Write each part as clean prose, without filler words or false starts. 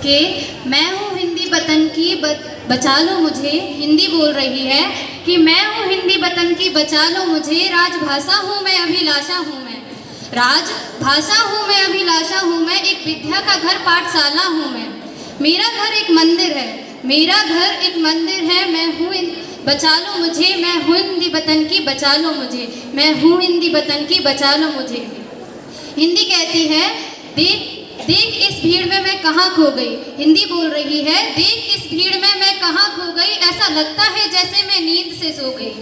कि मैं हूँ हिंदी वतन की बचा लो मुझे। हिंदी बोल रही है कि मैं हूँ हिंदी वतन की बचा लो मुझे। राजभाषा हूँ मैं अभिलाषा हूँ मैं, राजभाषा हूँ मैं अभिलाषा हूँ मैं। एक विद्या का घर पाठशाला हूँ मैं। मेरा घर एक मंदिर है, मेरा घर एक मंदिर है। मैं हूँ बचा लो मुझे, मैं हूँ हिंदी वतन की बचा लो मुझे, मैं हूँ हिंदी वतन की बचा लो मुझे। हिंदी कहती है देख देख इस भीड़ में मैं कहाँ खो गई। हिंदी बोल रही है देख इस भीड़ में मैं कहाँ खो गई। ऐसा लगता है जैसे मैं नींद से सो गई,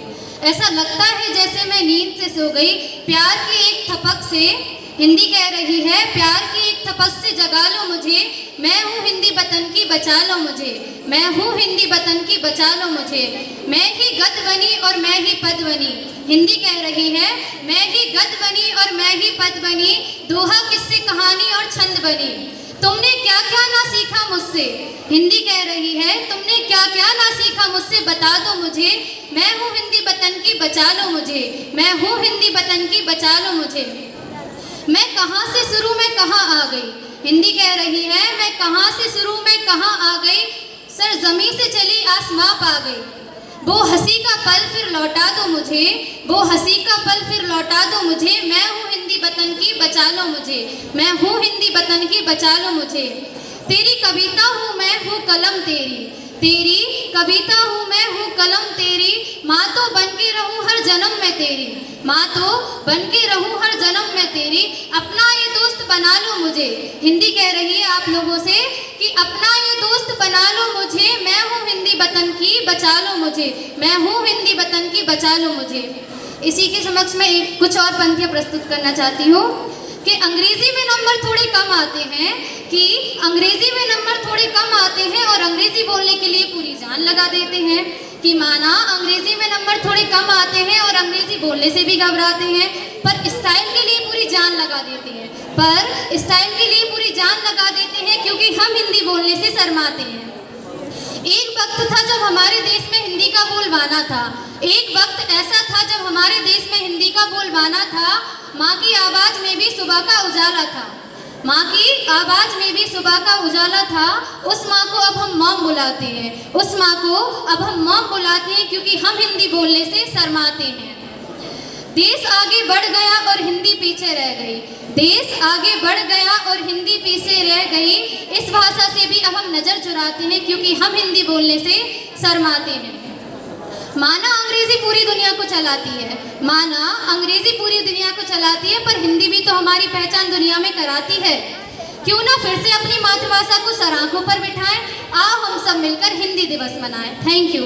ऐसा लगता है जैसे मैं नींद से सो गई। प्यार की एक थपक से, हिंदी कह रही है प्यार की एक थपक से जगा लो मुझे। मैं हूँ हिंदी वतन की बचा लो मुझे, मैं हूँ हिंदी वतन की बचा लो मुझे। मैं ही गद बनी और मैं ही पद बनी। हिंदी कह रही है मैं ही गद बनी और मैं ही पद बनी। दोहा किस्से कहानी और छंद बनी। तुमने क्या क्या ना सीखा मुझसे। हिंदी कह रही है तुमने क्या क्या ना सीखा मुझसे, बता दो मुझे। मैं हूँ हिंदी वतन की बचा लो मुझे, मैं हूँ हिंदी वतन की बचा लो मुझे। मैं कहाँ से शुरू में कहाँ आ गई। हिंदी कह रही है मैं कहाँ से शुरू में कहाँ आ गई। सर ज़मीं से चली आसमां पा गई। वो हंसी का पल फिर लौटा दो मुझे, वो हंसी का पल फिर लौटा दो मुझे। मैं हूँ हिंदी वतन की बचा लो मुझे, मैं हूँ हिंदी वतन की बचा लो मुझे। तेरी कविता हूँ मैं हूँ कलम तेरी, तेरी कविता हूँ मैं हूँ कलम तेरी। माँ तो बन के रहूँ हर जन्म में तेरी, माँ तो बन के रहूँ हर जन्म में तेरी। अपना ये दोस्त बना लो मुझे। हिंदी कह रही है आप लोगों से कि अपना ये दोस्त बना लो मुझे। मैं हूँ हिंदी वतन की बचा लो मुझे, मैं हूँ हिंदी वतन की बचा लो मुझे। इसी के समक्ष मैं कुछ और पंक्तियाँ प्रस्तुत करना चाहती हूँ कि अंग्रेजी में नंबर थोड़े कम आते हैं, कि अंग्रेजी में नंबर थोड़े कम आते हैं और अंग्रेजी बोलने के लिए पूरी जान लगा देते हैं। कि माना अंग्रेजी में नंबर थोड़े कम आते हैं और अंग्रेजी बोलने से भी घबराते हैं, पर स्टाइल के लिए पूरी जान लगा देते हैं, पर स्टाइल के लिए पूरी जान लगा देते हैं क्योंकि हम हिंदी बोलने से शर्माते हैं। एक वक्त था जब हमारे देश में हिंदी का बोलबाला था, एक वक्त ऐसा था जब हमारे देश में हिंदी का बोलबाला था। माँ की आवाज़ में भी सुबह का उजाला था, माँ की आवाज़ में भी सुबह का उजाला था। उस माँ को अब हम मॉम बुलाते हैं, उस माँ को अब हम मॉम बुलाते हैं क्योंकि हम हिंदी बोलने से शर्माते हैं। देश आगे बढ़ गया और हिंदी पीछे रह गई, देश आगे बढ़ गया और हिंदी पीछे रह गई। इस भाषा से भी अब हम नज़र चुराते हैं क्योंकि हम हिंदी बोलने से शर्माते हैं। माना अंग्रेजी पूरी दुनिया को चलाती है, माना अंग्रेजी पूरी दुनिया को चलाती है, पर हिंदी भी तो हमारी पहचान दुनिया में कराती है। क्यों ना फिर से अपनी मातृभाषा को सर आंखों पर बिठाएं। आओ हम सब मिलकर हिंदी दिवस मनाएं। Thank you.